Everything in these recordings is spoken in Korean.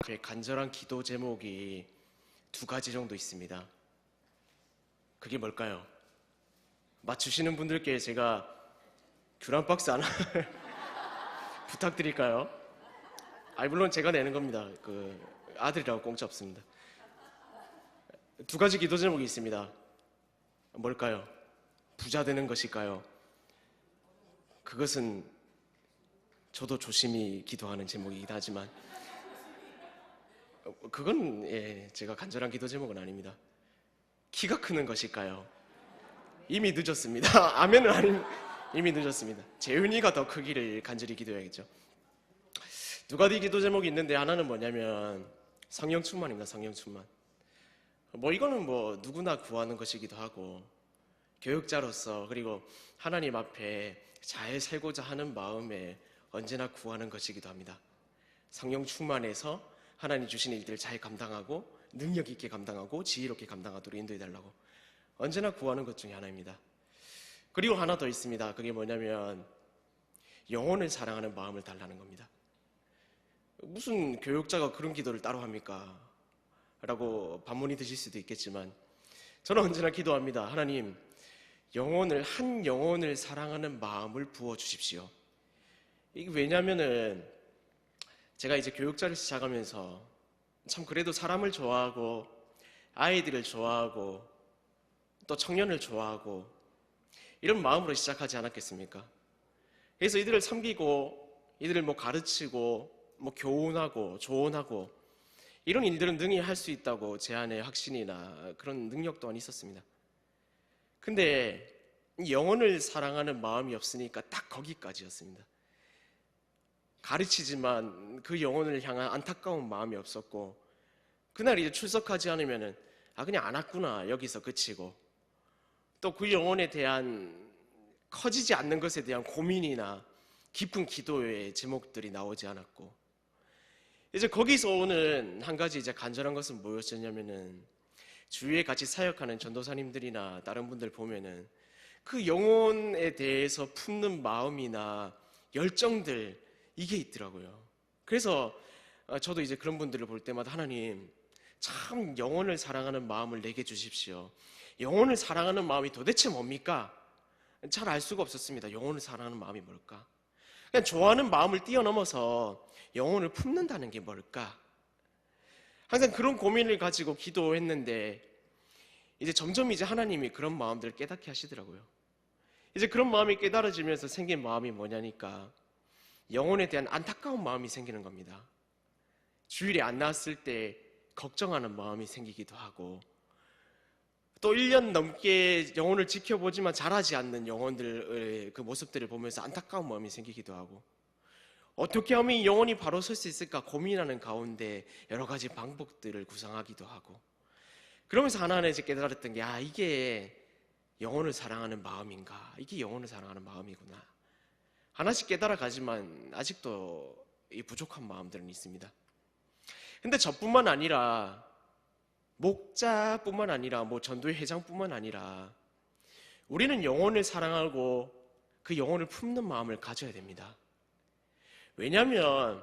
저의 간절한 기도 제목이 두 가지 정도 있습니다. 그게 뭘까요? 맞추시는 분들께 제가 귤 한 박스 하나 부탁드릴까요? 물론 제가 내는 겁니다. 아들이라고 공짜 없습니다. 두 가지 기도 제목이 있습니다. 뭘까요? 부자 되는 것일까요? 그것은 저도 조심히 기도하는 제목이긴 하지만 그건 제가 간절한 기도 제목은 아닙니다. 키가 크는 것일까요? 이미 늦었습니다. 아멘은 아닙니다. 이미 늦었습니다. 재윤이가 더 크기를 간절히 기도해야겠죠. 두 가지 기도 제목이 있는데 하나는 뭐냐면 성령 충만입니다. 성령 충만. 이거는 누구나 구하는 것이기도 하고 교육자로서 그리고 하나님 앞에 잘 살고자 하는 마음에 언제나 구하는 것이기도 합니다. 성령 충만해서 하나님 주신 일들을 잘 감당하고 능력 있게 감당하고 지혜롭게 감당하도록 인도해달라고 언제나 구하는 것 중에 하나입니다. 그리고 하나 더 있습니다. 그게 뭐냐면 영혼을 사랑하는 마음을 달라는 겁니다. 무슨 교육자가 그런 기도를 따로 합니까? 라고 반문이 드실 수도 있겠지만 저는 언제나 기도합니다. 하나님, 한 영혼을 사랑하는 마음을 부어주십시오. 이게 왜냐면은 제가 이제 교육자를 시작하면서 참 그래도 사람을 좋아하고 아이들을 좋아하고 또 청년을 좋아하고 이런 마음으로 시작하지 않았겠습니까? 그래서 이들을 섬기고 이들을 가르치고 교훈하고 조언하고 이런 일들은 능히 할 수 있다고 제 안에 확신이나 그런 능력 또한 있었습니다. 근데 영혼을 사랑하는 마음이 없으니까 딱 거기까지였습니다. 가르치지만 그 영혼을 향한 안타까운 마음이 없었고 그날 이제 출석하지 않으면은 그냥 안 왔구나 여기서 그치고 또 그 영혼에 대한 커지지 않는 것에 대한 고민이나 깊은 기도의 제목들이 나오지 않았고 이제 거기서 오는 한 가지 이제 간절한 것은 뭐였냐면은 주위에 같이 사역하는 전도사님들이나 다른 분들 보면은 그 영혼에 대해서 품는 마음이나 열정들 이게 있더라고요. 그래서 저도 이제 그런 분들을 볼 때마다 하나님 참 영혼을 사랑하는 마음을 내게 주십시오. 영혼을 사랑하는 마음이 도대체 뭡니까? 잘 알 수가 없었습니다. 영혼을 사랑하는 마음이 뭘까? 그냥 좋아하는 마음을 뛰어넘어서 영혼을 품는다는 게 뭘까? 항상 그런 고민을 가지고 기도했는데 이제 점점 이제 하나님이 그런 마음들을 깨닫게 하시더라고요. 이제 그런 마음이 깨달아지면서 생긴 마음이 뭐냐니까 영혼에 대한 안타까운 마음이 생기는 겁니다. 주일에 안 나왔을 때 걱정하는 마음이 생기기도 하고 또 1년 넘게 영혼을 지켜보지만 자라지 않는 영혼들의 그 모습들을 보면서 안타까운 마음이 생기기도 하고 어떻게 하면 이 영혼이 바로 설 수 있을까 고민하는 가운데 여러 가지 방법들을 구상하기도 하고 그러면서 하나하나 이제 깨달았던 게 이게 영혼을 사랑하는 마음인가? 이게 영혼을 사랑하는 마음이구나. 하나씩 깨달아가지만 아직도 이 부족한 마음들은 있습니다. 근데 저뿐만 아니라 목자뿐만 아니라 전도회 회장뿐만 아니라 우리는 영혼을 사랑하고 그 영혼을 품는 마음을 가져야 됩니다. 왜냐하면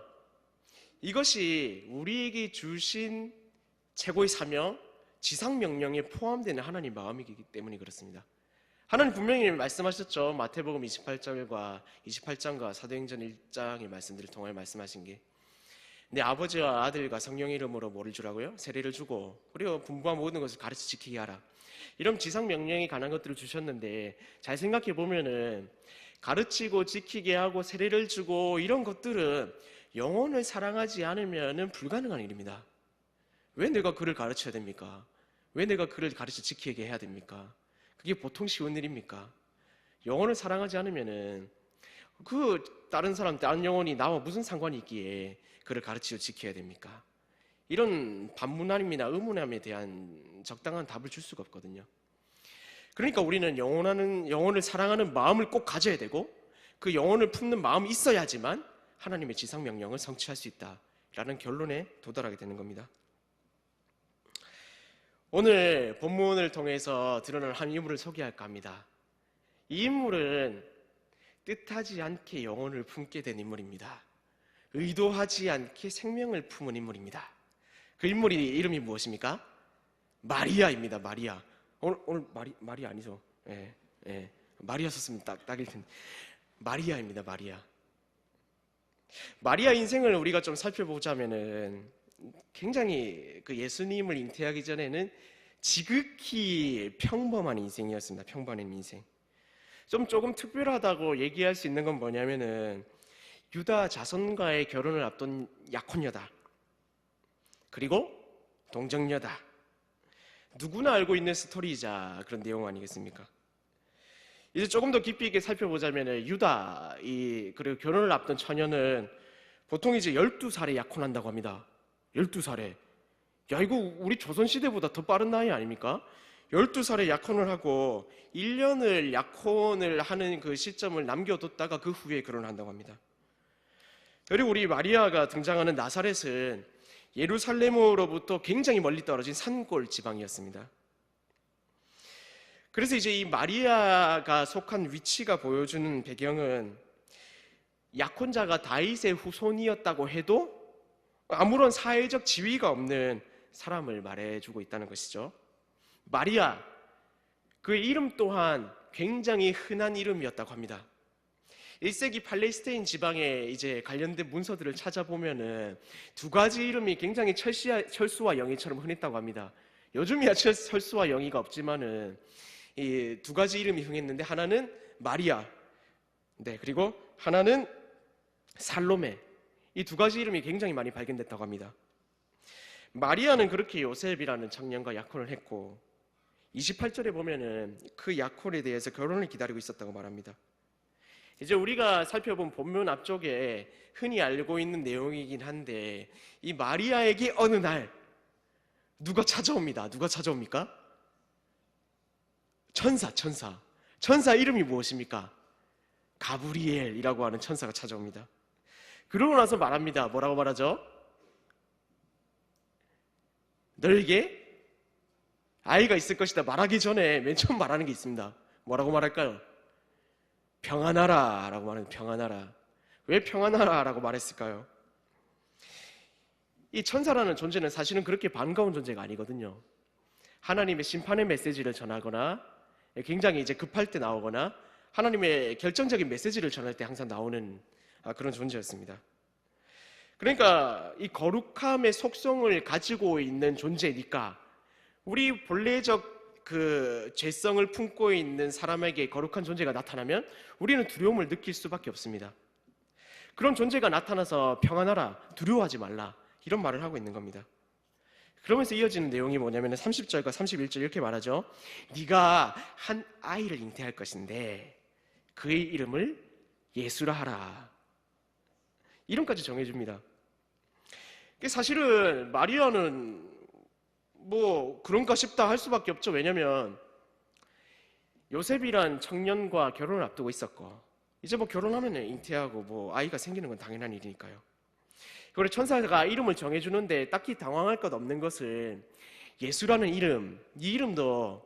이것이 우리에게 주신 최고의 사명, 지상명령에 포함되는 하나님 마음이기 때문에 그렇습니다. 하나님 분명히 말씀하셨죠. 마태복음 28장과 사도행전 1장의 말씀들을 통하여 말씀하신 게 내 아버지와 아들과 성령의 이름으로 뭐를 주라고요? 세례를 주고 그리고 분부한 모든 것을 가르쳐 지키게 하라. 이런 지상명령에 관한 것들을 주셨는데 잘 생각해 보면은 가르치고 지키게 하고 세례를 주고 이런 것들은 영혼을 사랑하지 않으면 불가능한 일입니다. 왜 내가 그를 가르쳐야 됩니까? 왜 내가 그를 가르쳐 지키게 해야 됩니까? 그게 보통 쉬운 일입니까? 영혼을 사랑하지 않으면은 다른 영혼이 나와 무슨 상관이 있기에 그를 가르치고 지켜야 됩니까? 이런 반문함이나 의문함에 대한 적당한 답을 줄 수가 없거든요. 그러니까 우리는 영혼을 사랑하는 마음을 꼭 가져야 되고 그 영혼을 품는 마음이 있어야지만 하나님의 지상명령을 성취할 수 있다라는 결론에 도달하게 되는 겁니다. 오늘 본문을 통해서 드러날 한 인물을 소개할까 합니다. 이 인물은 뜻하지 않게 영혼을 품게 된 인물입니다. 의도하지 않게 생명을 품은 인물입니다. 그 인물이 이름이 무엇입니까? 마리아입니다. 마리아. 오늘 마리아 아니죠? 예, 예. 마리아 썼으면 딱일 텐데. 마리아입니다. 마리아. 마리아 인생을 우리가 좀 살펴보자면은 굉장히 그 예수님을 잉태하기 전에는 지극히 평범한 인생이었습니다. 평범한 인생. 조금 특별하다고 얘기할 수 있는 건 뭐냐면은 유다 자손과의 결혼을 앞둔 약혼녀다. 그리고 동정녀다. 누구나 알고 있는 스토리이자 그런 내용 아니겠습니까? 이제 조금 더 깊이 있게 살펴보자면 유다 그리고 결혼을 앞둔 처녀는 보통 이제 12살에 약혼한다고 합니다. 12살에. 야, 이거 우리 조선시대보다 더 빠른 나이 아닙니까? 12살에 약혼을 하고 1년을 약혼을 하는 그 시점을 남겨뒀다가 그 후에 결혼을 한다고 합니다. 그리고 우리 마리아가 등장하는 나사렛은 예루살렘으로부터 굉장히 멀리 떨어진 산골 지방이었습니다. 그래서 이제 이 마리아가 속한 위치가 보여주는 배경은 약혼자가 다윗의 후손이었다고 해도 아무런 사회적 지위가 없는 사람을 말해주고 있다는 것이죠. 마리아, 그의 이름 또한 굉장히 흔한 이름이었다고 합니다. 1세기 팔레스타인 지방에 이제 관련된 문서들을 찾아보면은 두 가지 이름이 굉장히 철수와 영희처럼 흔했다고 합니다. 요즘이야 철수와 영희가 없지만은 이 두 가지 이름이 흥했는데 하나는 마리아, 네, 그리고 하나는 살로메. 이 두 가지 이름이 굉장히 많이 발견됐다고 합니다. 마리아는 그렇게 요셉이라는 청년과 약혼을 했고 28절에 보면은 그 약혼에 대해서 결혼을 기다리고 있었다고 말합니다. 이제 우리가 살펴본 본문 앞쪽에 흔히 알고 있는 내용이긴 한데 이 마리아에게 어느 날 누가 찾아옵니다. 누가 찾아옵니까? 천사 이름이 무엇입니까? 가브리엘이라고 하는 천사가 찾아옵니다. 그러고 나서 말합니다. 뭐라고 말하죠? 너에게 아이가 있을 것이다 말하기 전에 맨 처음 말하는 게 있습니다. 뭐라고 말할까요? 평안하라 라고 말하는 평안하라. 왜 평안하라 라고 말했을까요? 이 천사라는 존재는 사실은 그렇게 반가운 존재가 아니거든요. 하나님의 심판의 메시지를 전하거나 굉장히 이제 급할 때 나오거나 하나님의 결정적인 메시지를 전할 때 항상 나오는 그런 존재였습니다. 그러니까 이 거룩함의 속성을 가지고 있는 존재니까 우리 본래적 그 죄성을 품고 있는 사람에게 거룩한 존재가 나타나면 우리는 두려움을 느낄 수밖에 없습니다. 그런 존재가 나타나서 평안하라, 두려워하지 말라 이런 말을 하고 있는 겁니다. 그러면서 이어지는 내용이 뭐냐면 30절과 31절 이렇게 말하죠. 네가 한 아이를 잉태할 것인데 그의 이름을 예수라 하라. 이름까지 정해줍니다. 사실은 마리아는 뭐 그런가 싶다 할 수밖에 없죠. 왜냐면 요셉이란 청년과 결혼을 앞두고 있었고 이제 뭐 결혼하면 잉태하고 뭐 아이가 생기는 건 당연한 일이니까요. 그리고 천사가 이름을 정해주는데 딱히 당황할 것 없는 것은 예수라는 이름, 이 이름도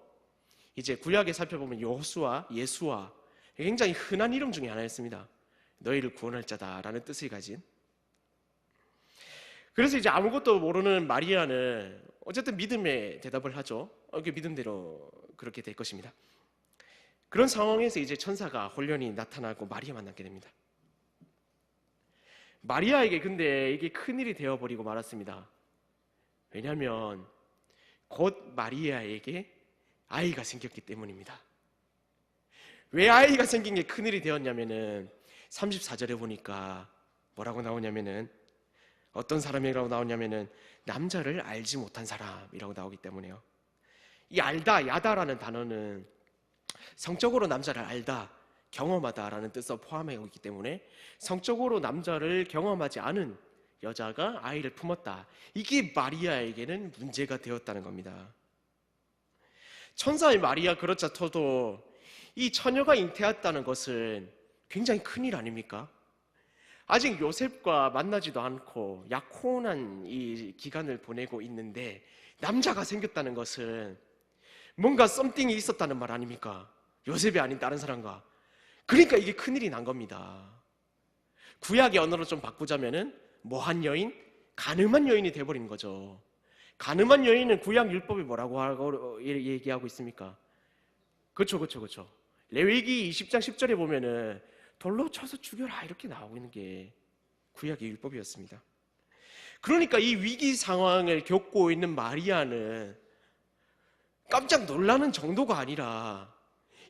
이제 구약에 살펴보면 여호수아, 예수아 굉장히 흔한 이름 중에 하나였습니다. 너희를 구원할 자다라는 뜻을 가진. 그래서 이제 아무것도 모르는 마리아는 어쨌든 믿음에 대답을 하죠. 그 믿음대로 그렇게 될 것입니다. 그런 상황에서 이제 천사가 홀연히 나타나고 마리아 만나게 됩니다. 마리아에게 근데 이게 큰일이 되어버리고 말았습니다. 왜냐하면 곧 마리아에게 아이가 생겼기 때문입니다. 왜 아이가 생긴 게 큰일이 되었냐면은 34절에 보니까 뭐라고 나오냐면은 어떤 사람이라고 나오냐면은 남자를 알지 못한 사람이라고 나오기 때문에요. 이 알다, 야다라는 단어는 성적으로 남자를 알다, 경험하다라는 뜻을 포함하고 있기 때문에 성적으로 남자를 경험하지 않은 여자가 아이를 품었다. 이게 마리아에게는 문제가 되었다는 겁니다. 천사의 마리아 그렇자 쳐도 이 처녀가 잉태했다는 것은 굉장히 큰일 아닙니까? 아직 요셉과 만나지도 않고 약혼한 이 기간을 보내고 있는데 남자가 생겼다는 것은 뭔가 썸띵이 있었다는 말 아닙니까? 요셉이 아닌 다른 사람과. 그러니까 이게 큰일이 난 겁니다. 구약의 언어로 좀 바꾸자면은 뭐한 여인? 가늠한 여인이 돼버린 거죠. 가늠한 여인은 구약 율법이 뭐라고 얘기하고 있습니까? 그렇죠. 레위기 20장 10절에 보면은 돌로 쳐서 죽여라 이렇게 나오고 있는 게 구약의 율법이었습니다. 그러니까 이 위기 상황을 겪고 있는 마리아는 깜짝 놀라는 정도가 아니라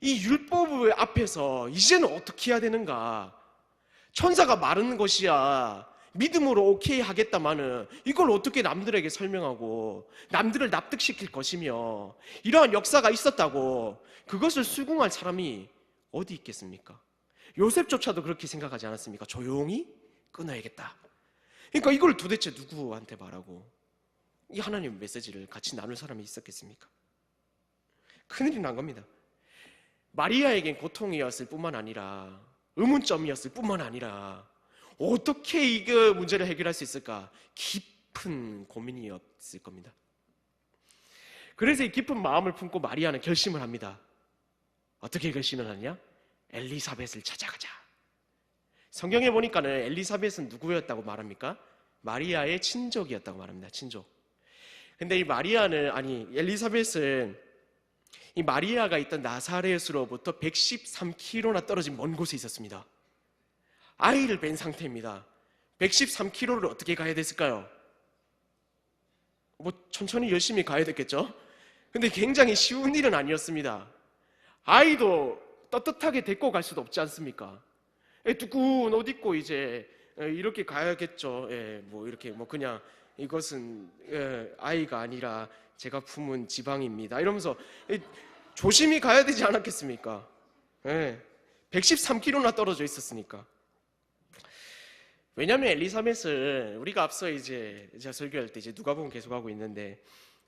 이 율법 앞에서 이제는 어떻게 해야 되는가? 천사가 말하는 것이야 믿음으로 오케이 하겠다마는 이걸 어떻게 남들에게 설명하고 남들을 납득시킬 것이며 이러한 역사가 있었다고 그것을 수긍할 사람이 어디 있겠습니까? 요셉조차도 그렇게 생각하지 않았습니까? 조용히 끊어야겠다. 그러니까 이걸 도대체 누구한테 말하고 이 하나님의 메시지를 같이 나눌 사람이 있었겠습니까? 큰일이 난 겁니다. 마리아에겐 고통이었을 뿐만 아니라 의문점이었을 뿐만 아니라 어떻게 이 문제를 해결할 수 있을까? 깊은 고민이었을 겁니다. 그래서 이 깊은 마음을 품고 마리아는 결심을 합니다. 어떻게 결심을 하냐? 엘리사벳을 찾아가자. 성경에 보니까는 엘리사벳은 누구였다고 말합니까? 마리아의 친족이었다고 말합니다. 친족. 근데 이 엘리사벳은 이 마리아가 있던 나사렛으로부터 113km나 떨어진 먼 곳에 있었습니다. 아이를 뵌 상태입니다. 113km를 어떻게 가야 됐을까요? 천천히 열심히 가야 됐겠죠? 근데 굉장히 쉬운 일은 아니었습니다. 아이도 떳떳하게 데리고 갈 수도 없지 않습니까? 두꺼운 옷 입고 이제 이렇게 가야겠죠. 이렇게 그냥 이것은 아이가 아니라 제가 품은 지방입니다. 이러면서 조심히 가야 되지 않았겠습니까? 113km나 떨어져 있었으니까. 왜냐하면 엘리사벳은 우리가 앞서 제가 설교할 때 누가복음 계속하고 있는데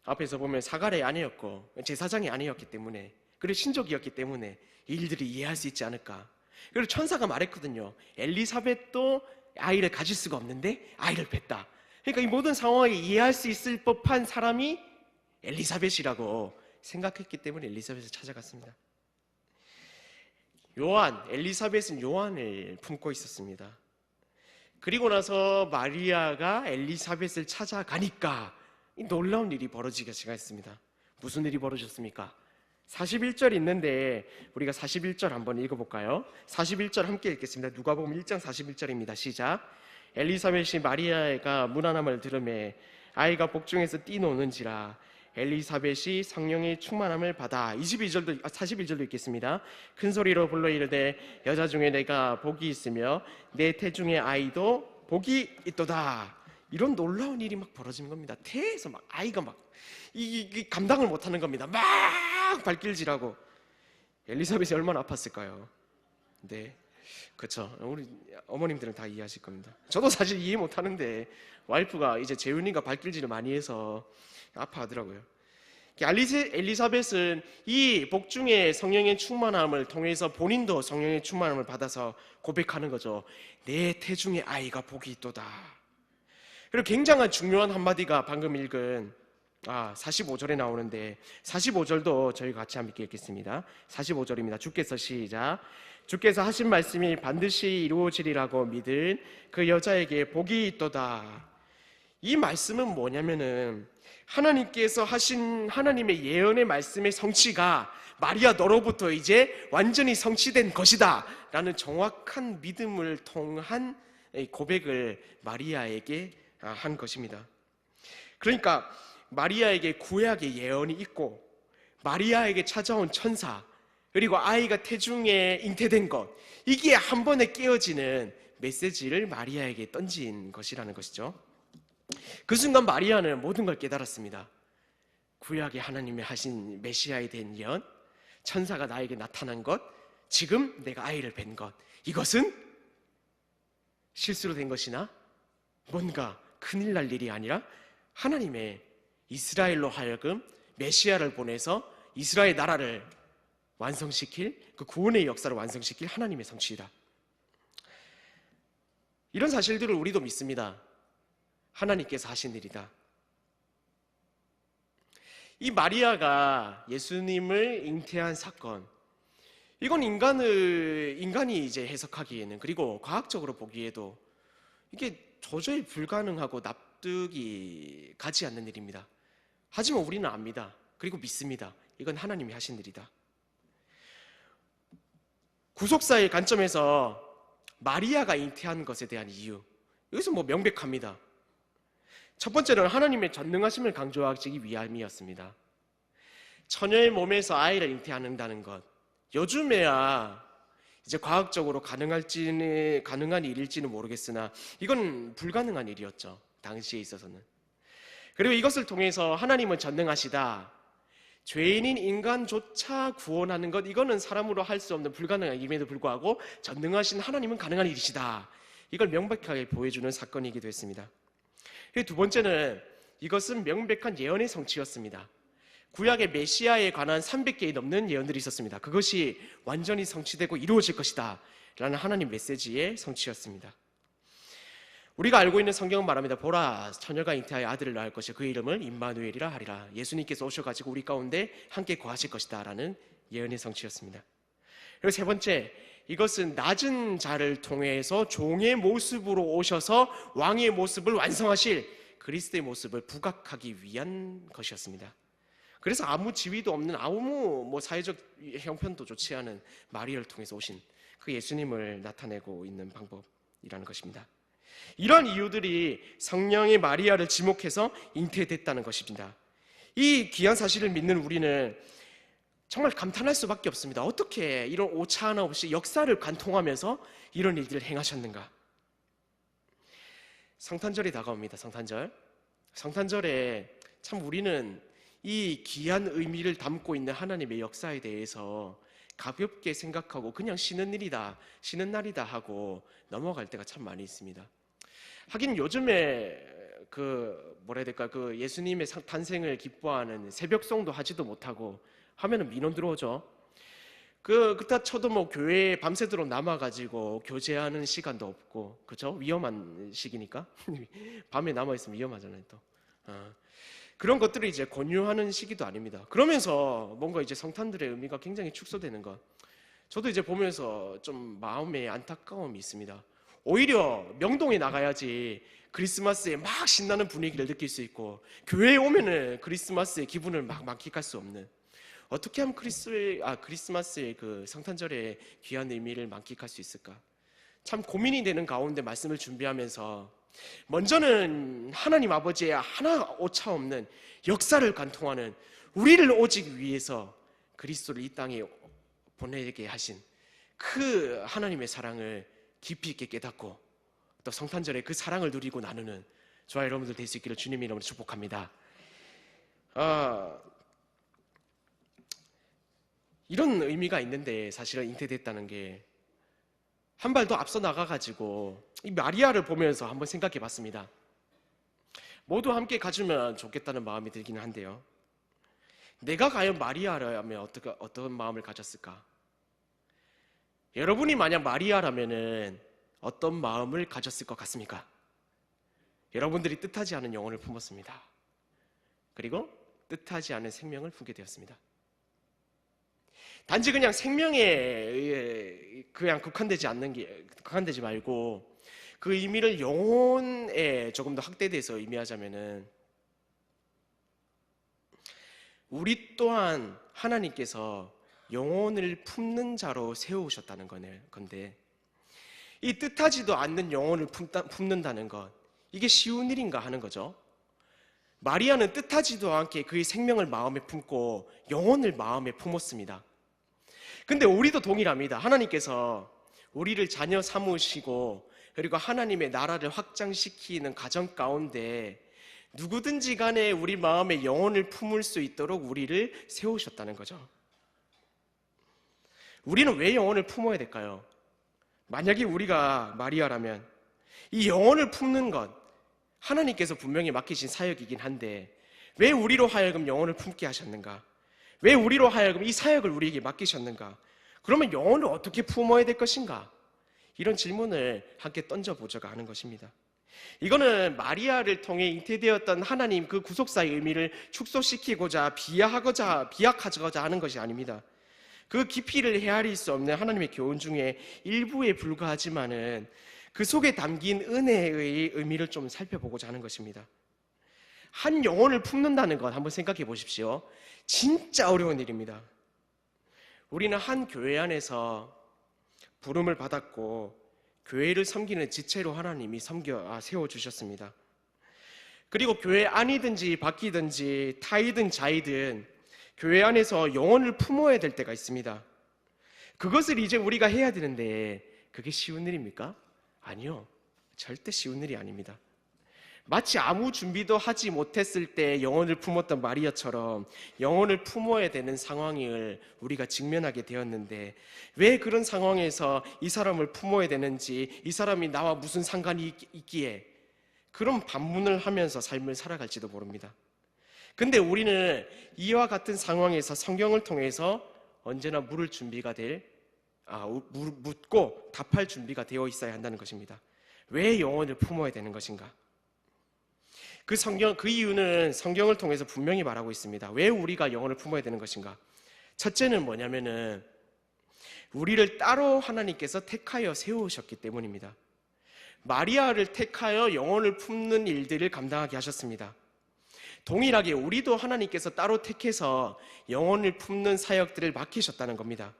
앞에서 보면 사갈의 아내였고 제사장의 아내였기 때문에 그리고 신족이었기 때문에 이 일들이 이해할 수 있지 않을까. 그리고 천사가 말했거든요. 엘리사벳도 아이를 가질 수가 없는데 아이를 뵀다. 그러니까 이 모든 상황을 이해할 수 있을 법한 사람이 엘리사벳이라고 생각했기 때문에 엘리사벳을 찾아갔습니다. 엘리사벳은 요한을 품고 있었습니다. 그리고 나서 마리아가 엘리사벳을 찾아가니까 놀라운 일이 벌어지기가 시작했습니다. 무슨 일이 벌어졌습니까? 41절 있는데 우리가 41절 한번 읽어볼까요? 41절 함께 읽겠습니다. 누가복음 1장 41절입니다. 시작. 엘리사벳이 마리아가 문안함을 들으매 아이가 복중에서 뛰노는지라 엘리사벳이 성령의 충만함을 받아 41절도 읽겠습니다. 큰 소리로 불러 이르되 여자 중에 내가 복이 있으며 내 태중의 아이도 복이 있도다. 이런 놀라운 일이 막 벌어지는 겁니다. 태에서 아이가 이 감당을 못하는 겁니다. 막 발길질하고. 엘리사벳이 얼마나 아팠을까요? 네, 그렇죠. 우리 어머님들은 다 이해하실 겁니다. 저도 사실 이해 못하는데 와이프가 이제 재윤이가 발길질을 많이 해서 아파하더라고요. 엘리사벳은 이 복중의 성령의 충만함을 통해서 본인도 성령의 충만함을 받아서 고백하는 거죠. 내 태중의 아이가 복이 있도다. 그리고 굉장한 중요한 한마디가 방금 읽은 45절에 나오는데 45절도 저희 같이 함께 읽겠습니다. 45절입니다. 주께서 시작. 주께서 하신 말씀이 반드시 이루어지리라고 믿은 그 여자에게 복이 있도다. 이 말씀은 뭐냐면은 하나님께서 하신 하나님의 예언의 말씀의 성취가 마리아 너로부터 이제 완전히 성취된 것이다 라는 정확한 믿음을 통한 고백을 마리아에게 한 것입니다. 그러니까 마리아에게 구약의 예언이 있고 마리아에게 찾아온 천사 그리고 아이가 태중에 잉태된 것, 이게 한 번에 깨어지는 메시지를 마리아에게 던진 것이라는 것이죠. 그 순간 마리아는 모든 걸 깨달았습니다. 구약의 하나님이 하신 메시아에 대한 예언, 천사가 나에게 나타난 것, 지금 내가 아이를 뵌 것, 이것은 실수로 된 것이나 뭔가 큰일 날 일이 아니라 하나님의 이스라엘로 하여금 메시아를 보내서 이스라엘 나라를 완성시킬, 그 구원의 역사를 완성시킬 하나님의 성취이다. 이런 사실들을 우리도 믿습니다. 하나님께서 하신 일이다. 이 마리아가 예수님을 잉태한 사건, 이건 인간이 이제 해석하기에는, 그리고 과학적으로 보기에도 이게 도저히 불가능하고 납득이 가지 않는 일입니다. 하지만 우리는 압니다. 그리고 믿습니다. 이건 하나님이 하신 일이다. 구속사의 관점에서 마리아가 잉태한 것에 대한 이유, 여기서 명백합니다. 첫 번째는 하나님의 전능하심을 강조하기 위함이었습니다. 처녀의 몸에서 아이를 잉태한다는 것, 요즘에야 이제 과학적으로 가능한 일일지는 모르겠으나 이건 불가능한 일이었죠, 당시에 있어서는. 그리고 이것을 통해서 하나님은 전능하시다, 죄인인 인간조차 구원하는 것, 이거는 사람으로 할 수 없는 불가능한 일임에도 불구하고 전능하신 하나님은 가능한 일이시다, 이걸 명백하게 보여주는 사건이기도 했습니다. 두 번째는 이것은 명백한 예언의 성취였습니다. 구약의 메시아에 관한 300개에 넘는 예언들이 있었습니다. 그것이 완전히 성취되고 이루어질 것이다 라는 하나님 메시지의 성취였습니다. 우리가 알고 있는 성경은 말합니다. 보라, 처녀가 잉태하여 아들을 낳을 것이요 그 이름을 임마누엘이라 하리라. 예수님께서 오셔가지고 우리 가운데 함께 거하실 것이다 라는 예언의 성취였습니다. 그리고 세 번째, 이것은 낮은 자를 통해서 종의 모습으로 오셔서 왕의 모습을 완성하실 그리스도의 모습을 부각하기 위한 것이었습니다. 그래서 아무 지위도 없는, 아무 사회적 형편도 좋지 않은 마리아를 통해서 오신 그 예수님을 나타내고 있는 방법이라는 것입니다. 이러한 이유들이 성령의 마리아를 지목해서 잉태됐다는 것입니다. 이 귀한 사실을 믿는 우리는 정말 감탄할 수밖에 없습니다. 어떻게 이런 오차 하나 없이 역사를 관통하면서 이런 일들을 행하셨는가. 성탄절이 다가옵니다. 성탄절에 참 우리는 이 귀한 의미를 담고 있는 하나님의 역사에 대해서 가볍게 생각하고 그냥 쉬는 날이다 하고 넘어갈 때가 참 많이 있습니다. 하긴 요즘에 그 예수님의 탄생을 기뻐하는 새벽송도 하지도 못하고 하면은 민원 들어오죠. 그렇다 쳐도 교회에 밤새도록 남아가지고 교제하는 시간도 없고, 그죠? 위험한 시기니까 밤에 남아있으면 위험하잖아요 또. 그런 것들을 이제 권유하는 시기도 아닙니다. 그러면서 뭔가 이제 성탄들의 의미가 굉장히 축소되는 것, 저도 이제 보면서 좀 마음에 안타까움이 있습니다. 오히려 명동에 나가야지 크리스마스에 막 신나는 분위기를 느낄 수 있고, 교회에 오면은 크리스마스의 기분을 막 만끽할 수 없는, 어떻게 하면 크리스마스의 그 성탄절의 귀한 의미를 만끽할 수 있을까? 참 고민이 되는 가운데 말씀을 준비하면서 먼저는 하나님 아버지의 하나 오차 없는 역사를 관통하는, 우리를 오직 위해서 그리스도를 이 땅에 보내게 하신 그 하나님의 사랑을 깊이 있게 깨닫고 또 성탄절에 그 사랑을 누리고 나누는 저와 여러분들 될 수 있기를 주님의 이름으로 축복합니다. 이런 의미가 있는데, 사실은 잉태됐다는 게 한 발 더 앞서 나가가지고 이 마리아를 보면서 한번 생각해 봤습니다. 모두 함께 가주면 좋겠다는 마음이 들기는 한데요, 내가 과연 마리아라면 어떤 마음을 가졌을까? 여러분이 만약 마리아라면 어떤 마음을 가졌을 것 같습니까? 여러분들이 뜻하지 않은 영혼을 품었습니다. 그리고 뜻하지 않은 생명을 품게 되었습니다. 단지 그냥 생명에 의해 그냥 국한되지 말고 그 의미를 영혼에 조금 더 확대돼서 의미하자면은, 우리 또한 하나님께서 영혼을 품는 자로 세우셨다는 건데, 이 뜻하지도 않는 영혼을 품는다는 것, 이게 쉬운 일인가 하는 거죠. 마리아는 뜻하지도 않게 그의 생명을 마음에 품고 영혼을 마음에 품었습니다. 근데 우리도 동일합니다. 하나님께서 우리를 자녀 삼으시고 그리고 하나님의 나라를 확장시키는 가정 가운데 누구든지 간에 우리 마음에 영혼을 품을 수 있도록 우리를 세우셨다는 거죠. 우리는 왜 영혼을 품어야 될까요? 만약에 우리가 마리아라면 이 영혼을 품는 것, 하나님께서 분명히 맡기신 사역이긴 한데 왜 우리로 하여금 영혼을 품게 하셨는가? 왜 우리로 하여금 이 사역을 우리에게 맡기셨는가? 그러면 영혼을 어떻게 품어야 될 것인가? 이런 질문을 함께 던져보자고 하는 것입니다. 이거는 마리아를 통해 잉태되었던 하나님 그 구속사의 의미를 축소시키고자 비약하고자 하는 것이 아닙니다. 그 깊이를 헤아릴 수 없는 하나님의 교훈 중에 일부에 불과하지만은 그 속에 담긴 은혜의 의미를 좀 살펴보고자 하는 것입니다. 한 영혼을 품는다는 것 한번 생각해 보십시오. 진짜 어려운 일입니다. 우리는 한 교회 안에서 부름을 받았고 교회를 섬기는 지체로 하나님이 세워주셨습니다. 그리고 교회 안이든지 밖이든지 타이든 자이든 교회 안에서 영혼을 품어야 될 때가 있습니다. 그것을 이제 우리가 해야 되는데 그게 쉬운 일입니까? 아니요. 절대 쉬운 일이 아닙니다. 마치 아무 준비도 하지 못했을 때 영혼을 품었던 마리아처럼 영혼을 품어야 되는 상황을 우리가 직면하게 되었는데 왜 그런 상황에서 이 사람을 품어야 되는지, 이 사람이 나와 무슨 상관이 있기에 그런 반문을 하면서 삶을 살아갈지도 모릅니다. 근데 우리는 이와 같은 상황에서 성경을 통해서 언제나 묻고 답할 준비가 되어 있어야 한다는 것입니다. 왜 영혼을 품어야 되는 것인가? 그 이유는 성경을 통해서 분명히 말하고 있습니다. 왜 우리가 영혼을 품어야 되는 것인가? 첫째는 뭐냐면은 우리를 따로 하나님께서 택하여 세우셨기 때문입니다. 마리아를 택하여 영혼을 품는 일들을 감당하게 하셨습니다. 동일하게 우리도 하나님께서 따로 택해서 영혼을 품는 사역들을 맡기셨다는 겁니다.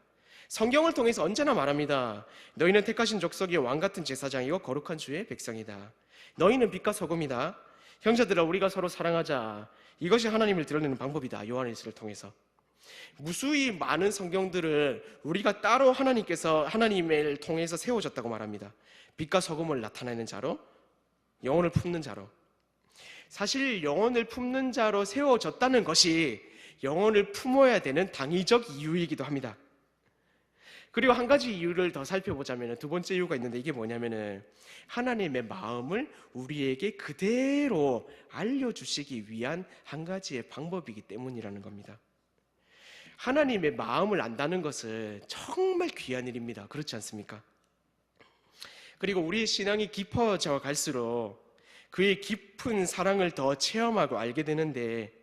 성경을 통해서 언제나 말합니다. 너희는 택하신 족속이요 왕같은 제사장이요 거룩한 주의 백성이다. 너희는 빛과 소금이다. 형제들아 우리가 서로 사랑하자. 이것이 하나님을 드러내는 방법이다. 요한일서를 통해서 무수히 많은 성경들을 우리가 따로 하나님을 통해서 세워졌다고 말합니다. 빛과 소금을 나타내는 자로, 영혼을 품는 자로. 사실 영혼을 품는 자로 세워졌다는 것이 영혼을 품어야 되는 당위적 이유이기도 합니다. 그리고 한 가지 이유를 더 살펴보자면 두 번째 이유가 있는데 이게 뭐냐면은 하나님의 마음을 우리에게 그대로 알려주시기 위한 한 가지의 방법이기 때문이라는 겁니다. 하나님의 마음을 안다는 것은 정말 귀한 일입니다. 그렇지 않습니까? 그리고 우리의 신앙이 깊어져 갈수록 그의 깊은 사랑을 더 체험하고 알게 되는데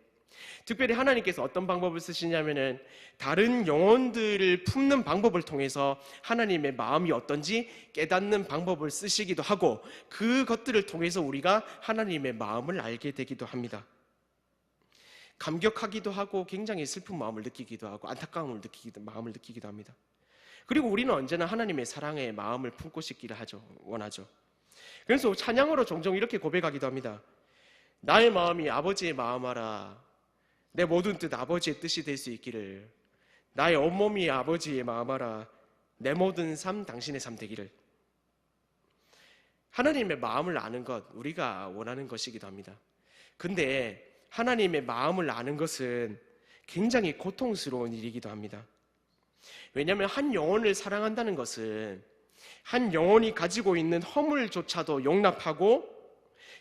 특별히 하나님께서 어떤 방법을 쓰시냐면은 다른 영혼들을 품는 방법을 통해서 하나님의 마음이 어떤지 깨닫는 방법을 쓰시기도 하고 그것들을 통해서 우리가 하나님의 마음을 알게 되기도 합니다. 감격하기도 하고 굉장히 슬픈 마음을 느끼기도 하고 안타까움을 마음을 느끼기도 합니다. 그리고 우리는 언제나 하나님의 사랑의 마음을 품고 싶기를 원하죠. 그래서 찬양으로 종종 이렇게 고백하기도 합니다. 나의 마음이 아버지의 마음하라. 내 모든 뜻 아버지의 뜻이 될 수 있기를. 나의 온몸이 아버지의 마음하라. 내 모든 삶 당신의 삶 되기를. 하나님의 마음을 아는 것 우리가 원하는 것이기도 합니다. 근데 하나님의 마음을 아는 것은 굉장히 고통스러운 일이기도 합니다. 왜냐하면 한 영혼을 사랑한다는 것은 한 영혼이 가지고 있는 허물조차도 용납하고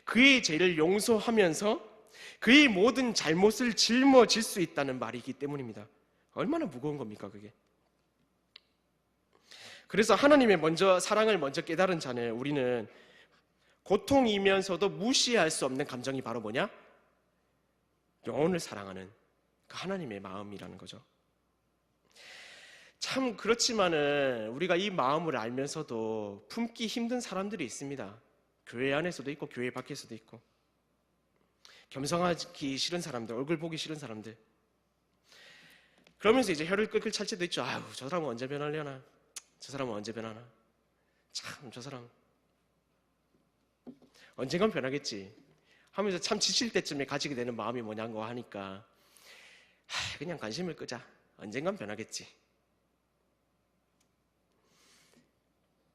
그의 죄를 용서하면서 그의 모든 잘못을 짊어질 수 있다는 말이기 때문입니다. 얼마나 무거운 겁니까 그게? 그래서 하나님의 사랑을 먼저 깨달은 자는 우리는 고통이면서도 무시할 수 없는 감정이 바로 뭐냐? 영혼을 사랑하는 그 하나님의 마음이라는 거죠. 참 그렇지만은 우리가 이 마음을 알면서도 품기 힘든 사람들이 있습니다. 교회 안에서도 있고 교회 밖에서도 있고 겸상하기 싫은 사람들, 얼굴 보기 싫은 사람들. 그러면서 이제 혀를 끌끌 찰 때도 있죠. 아유, 저 사람은 언제 변하려나? 저 사람은 언제 변하나? 참, 저 사람 언젠간 변하겠지 하면서 참 지칠 때쯤에 가지게 되는 마음이 뭐냐고 하니까 그냥 관심을 끄자. 언젠간 변하겠지.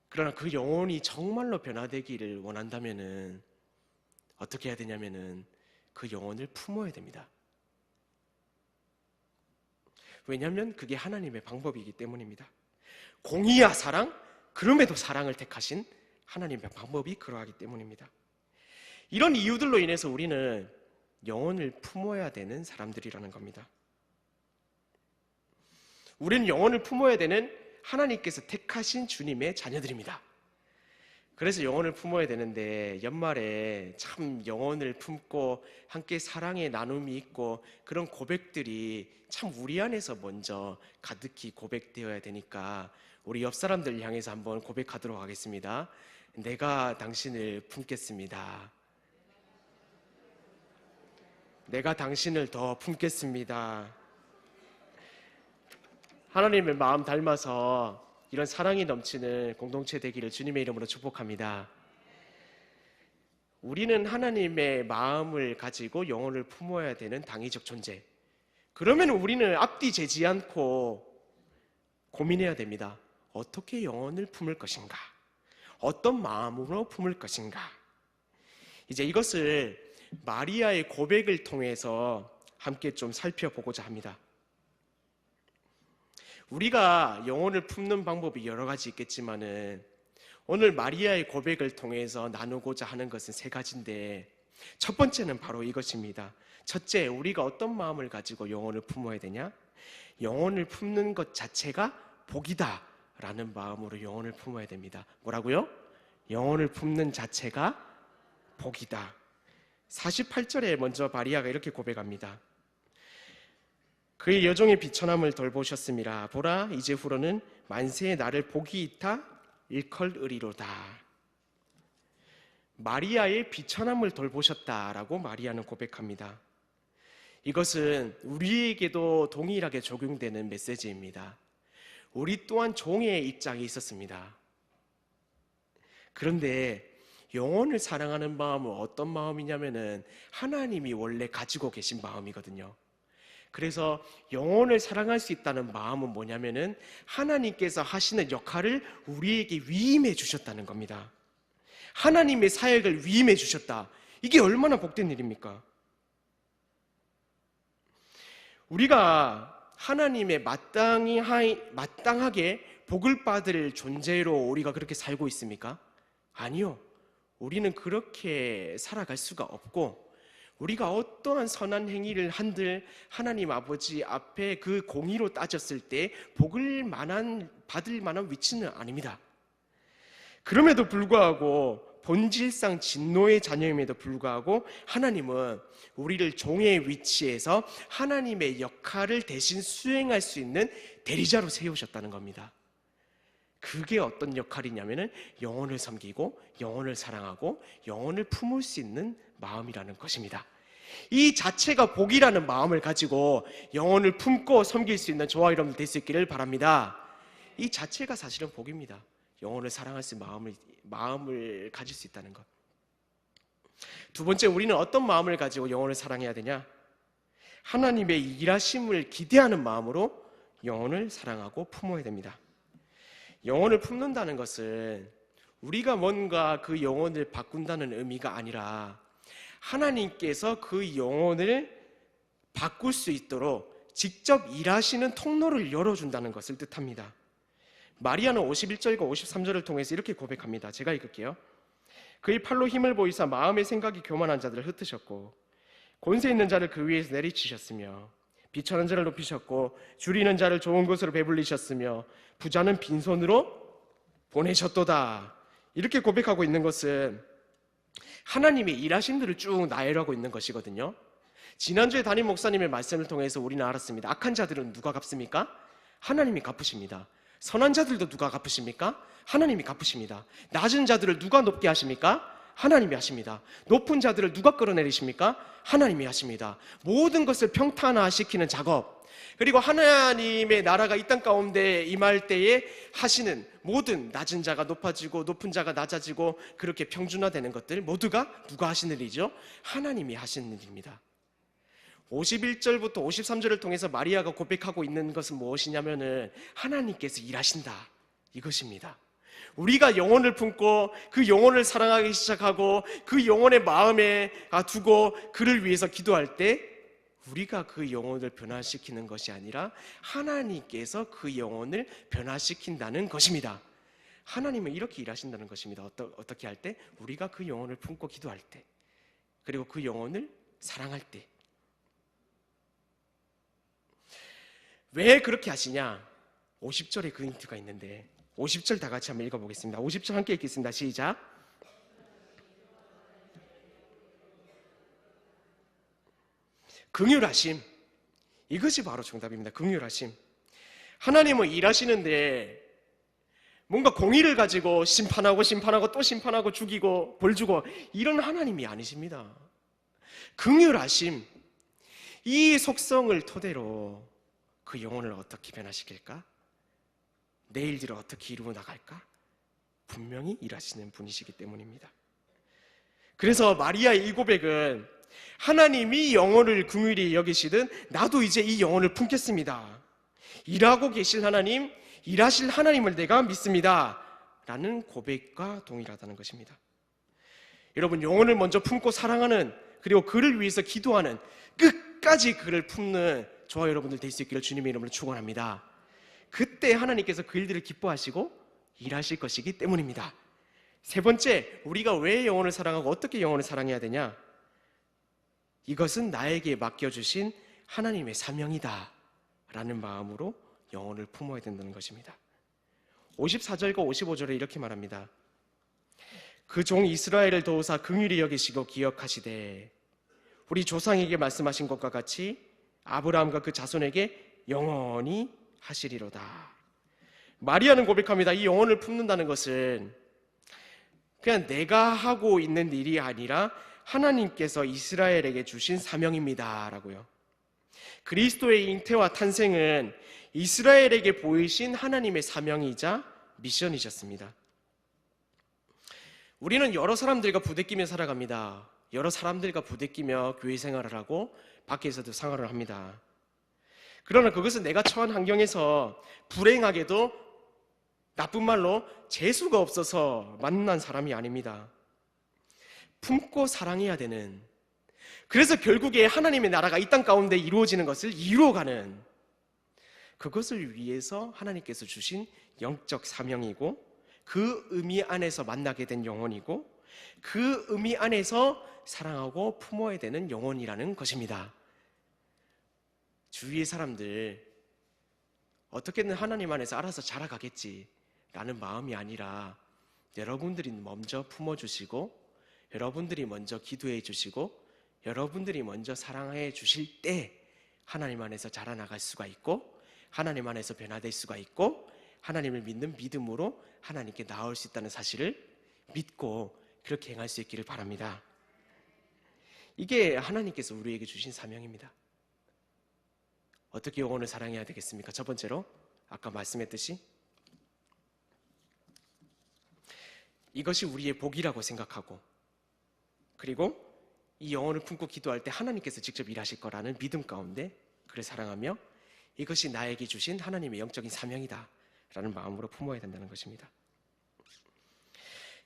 그러나 그 영혼이 정말로 변화되기를 원한다면은 어떻게 해야 되냐면은 그 영혼을 품어야 됩니다. 왜냐하면 그게 하나님의 방법이기 때문입니다. 공의와 사랑, 그럼에도 사랑을 택하신 하나님의 방법이 그러하기 때문입니다. 이런 이유들로 인해서 우리는 영혼을 품어야 되는 사람들이라는 겁니다. 우리는 영혼을 품어야 되는 하나님께서 택하신 주님의 자녀들입니다. 그래서 영혼을 품어야 되는데 연말에 참 영혼을 품고 함께 사랑의 나눔이 있고 그런 고백들이 참 우리 안에서 먼저 가득히 고백되어야 되니까 우리 옆 사람들 향해서 한번 고백하도록 하겠습니다. 내가 당신을 품겠습니다. 내가 당신을 더 품겠습니다. 하나님의 마음 닮아서 이런 사랑이 넘치는 공동체 되기를 주님의 이름으로 축복합니다. 우리는 하나님의 마음을 가지고 영혼을 품어야 되는 당위적 존재. 그러면 우리는 앞뒤 재지 않고 고민해야 됩니다. 어떻게 영혼을 품을 것인가? 어떤 마음으로 품을 것인가? 이제 이것을 마리아의 고백을 통해서 함께 좀 살펴보고자 합니다. 우리가 영혼을 품는 방법이 여러 가지 있겠지만은 오늘 마리아의 고백을 통해서 나누고자 하는 것은 세 가지인데 첫 번째는 바로 이것입니다. 첫째, 우리가 어떤 마음을 가지고 영혼을 품어야 되냐? 영혼을 품는 것 자체가 복이다 라는 마음으로 영혼을 품어야 됩니다. 뭐라고요? 영혼을 품는 자체가 복이다. 48절에 먼저 마리아가 이렇게 고백합니다. 그의 여종의 비천함을 돌보셨음이라. 보라, 이제 후로는 만세의 나를 복이 있다 일컬으리로다. 마리아의 비천함을 돌보셨다라고 마리아는 고백합니다. 이것은 우리에게도 동일하게 적용되는 메시지입니다. 우리 또한 종의 입장이 있었습니다. 그런데 영혼을 사랑하는 마음은 어떤 마음이냐면은 하나님이 원래 가지고 계신 마음이거든요. 그래서 영혼을 사랑할 수 있다는 마음은 뭐냐면은 하나님께서 하시는 역할을 우리에게 위임해 주셨다는 겁니다. 하나님의 사역을 위임해 주셨다. 이게 얼마나 복된 일입니까? 우리가 하나님의 마땅하게 복을 받을 존재로 우리가 그렇게 살고 있습니까? 아니요. 우리는 그렇게 살아갈 수가 없고 우리가 어떠한 선한 행위를 한들 하나님 아버지 앞에 그 공의로 따졌을 때 복을 받을 만한 위치는 아닙니다. 그럼에도 불구하고 본질상 진노의 자녀임에도 불구하고 하나님은 우리를 종의 위치에서 하나님의 역할을 대신 수행할 수 있는 대리자로 세우셨다는 겁니다. 그게 어떤 역할이냐면은 영혼을 섬기고 영혼을 사랑하고 영혼을 품을 수 있는 마음이라는 것입니다. 이 자체가 복이라는 마음을 가지고 영혼을 품고 섬길 수 있는 저와 여러분들 될 수 있기를 바랍니다. 이 자체가 사실은 복입니다. 영혼을 사랑할 수 있는 마음을 가질 수 있다는 것. 두 번째, 우리는 어떤 마음을 가지고 영혼을 사랑해야 되냐? 하나님의 일하심을 기대하는 마음으로 영혼을 사랑하고 품어야 됩니다. 영혼을 품는다는 것은 우리가 뭔가 그 영혼을 바꾼다는 의미가 아니라 하나님께서 그 영혼을 바꿀 수 있도록 직접 일하시는 통로를 열어준다는 것을 뜻합니다. 마리아는 51절과 53절을 통해서 이렇게 고백합니다. 제가 읽을게요. 그의 팔로 힘을 보이사 마음의 생각이 교만한 자들을 흩으셨고 권세 있는 자를 그 위에서 내리치셨으며 비천한 자를 높이셨고 줄이는 자를 좋은 것으로 배불리셨으며 부자는 빈손으로 보내셨도다. 이렇게 고백하고 있는 것은 하나님의 일하심들을 쭉 나열하고 있는 것이거든요. 지난주에 담임 목사님의 말씀을 통해서 우리는 알았습니다. 악한 자들은 누가 갚습니까? 하나님이 갚으십니다. 선한 자들도 누가 갚으십니까? 하나님이 갚으십니다. 낮은 자들을 누가 높게 하십니까? 하나님이 하십니다. 높은 자들을 누가 끌어내리십니까? 하나님이 하십니다. 모든 것을 평탄화시키는 작업, 그리고 하나님의 나라가 이 땅 가운데 임할 때에 하시는 모든 낮은 자가 높아지고 높은 자가 낮아지고 그렇게 평준화되는 것들 모두가 누가 하시는 일이죠? 하나님이 하시는 일입니다. 51절부터 53절을 통해서 마리아가 고백하고 있는 것은 무엇이냐면은 하나님께서 일하신다 이것입니다. 우리가 영혼을 품고 그 영혼을 사랑하기 시작하고 그 영혼의 마음에 두고 그를 위해서 기도할 때 우리가 그 영혼을 변화시키는 것이 아니라 하나님께서 그 영혼을 변화시킨다는 것입니다. 하나님은 이렇게 일하신다는 것입니다. 어떻게 할 때? 우리가 그 영혼을 품고 기도할 때, 그리고 그 영혼을 사랑할 때. 왜 그렇게 하시냐? 50절에 그 힌트가 있는데 50절 다 같이 한번 읽어보겠습니다. 50절 함께 읽겠습니다. 시작. 긍휼하심, 이것이 바로 정답입니다. 긍휼하심. 하나님은 일하시는데 뭔가 공의를 가지고 심판하고 또 심판하고 죽이고 벌 주고 이런 하나님이 아니십니다. 긍휼하심, 이 속성을 토대로 그 영혼을 어떻게 변화시킬까? 내 일들을 어떻게 이루어 나갈까? 분명히 일하시는 분이시기 때문입니다. 그래서 마리아의 이 고백은 하나님이 영혼을 긍휼히 여기시든 나도 이제 이 영혼을 품겠습니다. 일하고 계실 하나님, 일하실 하나님을 내가 믿습니다. 라는 고백과 동일하다는 것입니다. 여러분, 영혼을 먼저 품고 사랑하는, 그리고 그를 위해서 기도하는, 끝까지 그를 품는 저와 여러분들 될 수 있기를 주님의 이름으로 축원합니다. 그때 하나님께서 그 일들을 기뻐하시고 일하실 것이기 때문입니다. 세 번째, 우리가 왜 영혼을 사랑하고 어떻게 영혼을 사랑해야 되냐? 이것은 나에게 맡겨주신 하나님의 사명이다 라는 마음으로 영혼을 품어야 된다는 것입니다. 54절과 55절에 이렇게 말합니다. 그 종 이스라엘을 도우사 긍휼히 여기시고 기억하시되 우리 조상에게 말씀하신 것과 같이 아브라함과 그 자손에게 영원히 하시리로다. 마리아는 고백합니다. 이 영혼을 품는다는 것은 그냥 내가 하고 있는 일이 아니라 하나님께서 이스라엘에게 주신 사명입니다 라고요. 그리스도의 잉태와 탄생은 이스라엘에게 보이신 하나님의 사명이자 미션이셨습니다. 우리는 여러 사람들과 부대끼며 살아갑니다. 여러 사람들과 부대끼며 교회 생활을 하고 밖에서도 생활을 합니다. 그러나 그것은 내가 처한 환경에서 불행하게도 나쁜 말로 재수가 없어서 만난 사람이 아닙니다. 품고 사랑해야 되는, 그래서 결국에 하나님의 나라가 이 땅 가운데 이루어지는 것을 이루어가는, 그것을 위해서 하나님께서 주신 영적 사명이고 그 의미 안에서 만나게 된 영혼이고 그 의미 안에서 사랑하고 품어야 되는 영혼이라는 것입니다. 주위의 사람들 어떻게든 하나님 안에서 알아서 자라가겠지 라는 마음이 아니라 여러분들이 먼저 품어주시고 여러분들이 먼저 기도해 주시고 여러분들이 먼저 사랑해 주실 때 하나님 안에서 자라나갈 수가 있고 하나님 안에서 변화될 수가 있고 하나님을 믿는 믿음으로 하나님께 나올 수 있다는 사실을 믿고 그렇게 행할 수 있기를 바랍니다. 이게 하나님께서 우리에게 주신 사명입니다. 어떻게 영혼을 사랑해야 되겠습니까? 첫 번째로 아까 말씀했듯이 이것이 우리의 복이라고 생각하고 그리고 이 영혼을 품고 기도할 때 하나님께서 직접 일하실 거라는 믿음 가운데 그를 사랑하며 이것이 나에게 주신 하나님의 영적인 사명이다 라는 마음으로 품어야 된다는 것입니다.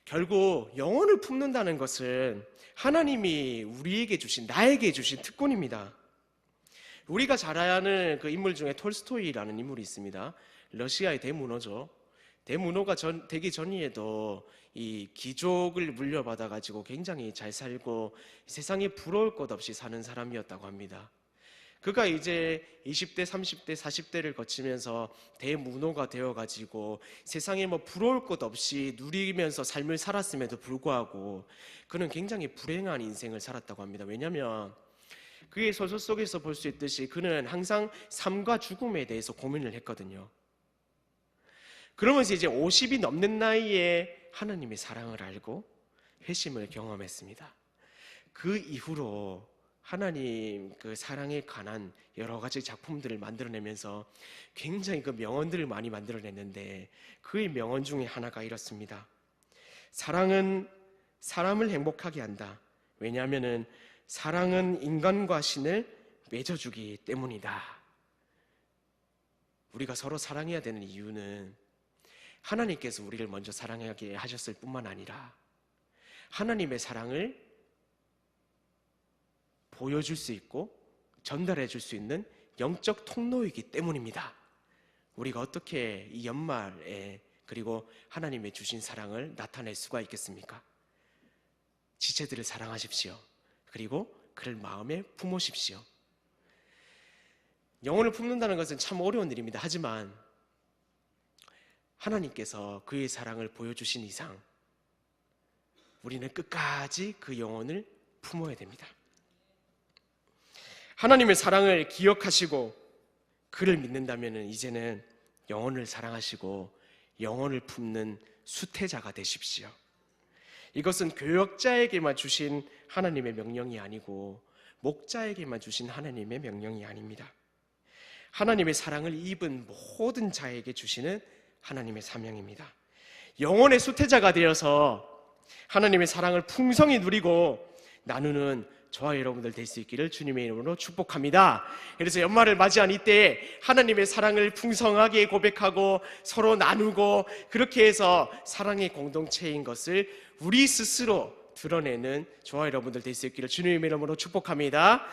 결국 영혼을 품는다는 것은 하나님이 우리에게 주신, 나에게 주신 특권입니다. 우리가 잘 아는 그 인물 중에 톨스토이라는 인물이 있습니다. 러시아의 대문호죠. 대문호가 되기 전에도 이 귀족을 물려받아가지고 굉장히 잘 살고 세상에 부러울 것 없이 사는 사람이었다고 합니다. 그가 이제 20대, 30대, 40대를 거치면서 대문호가 되어가지고 세상에 뭐 부러울 것 없이 누리면서 삶을 살았음에도 불구하고 그는 굉장히 불행한 인생을 살았다고 합니다. 왜냐하면 그의 소설 속에서 볼 수 있듯이 그는 항상 삶과 죽음에 대해서 고민을 했거든요. 그러면서 이제 50이 넘는 나이에 하나님의 사랑을 알고 회심을 경험했습니다. 그 이후로 하나님 그 사랑에 관한 여러 가지 작품들을 만들어내면서 굉장히 그 명언들을 많이 만들어냈는데 그의 명언 중에 하나가 이렇습니다. 사랑은 사람을 행복하게 한다. 왜냐하면 사랑은 인간과 신을 맺어주기 때문이다. 우리가 서로 사랑해야 되는 이유는 하나님께서 우리를 먼저 사랑하게 하셨을 뿐만 아니라 하나님의 사랑을 보여줄 수 있고 전달해 줄 수 있는 영적 통로이기 때문입니다. 우리가 어떻게 이 연말에 그리고 하나님의 주신 사랑을 나타낼 수가 있겠습니까? 지체들을 사랑하십시오. 그리고 그를 마음에 품으십시오. 영혼을 품는다는 것은 참 어려운 일입니다. 하지만 하나님께서 그의 사랑을 보여주신 이상 우리는 끝까지 그 영혼을 품어야 됩니다. 하나님의 사랑을 기억하시고 그를 믿는다면 이제는 영혼을 사랑하시고 영혼을 품는 수태자가 되십시오. 이것은 교역자에게만 주신 하나님의 명령이 아니고 목자에게만 주신 하나님의 명령이 아닙니다. 하나님의 사랑을 입은 모든 자에게 주시는 하나님의 사명입니다. 영혼의 수태자가 되어서 하나님의 사랑을 풍성히 누리고 나누는 저와 여러분들 될 수 있기를 주님의 이름으로 축복합니다. 그래서 연말을 맞이한 이때 하나님의 사랑을 풍성하게 고백하고 서로 나누고 그렇게 해서 사랑의 공동체인 것을 우리 스스로 드러내는 저와 여러분들 될 수 있기를 주님의 이름으로 축복합니다.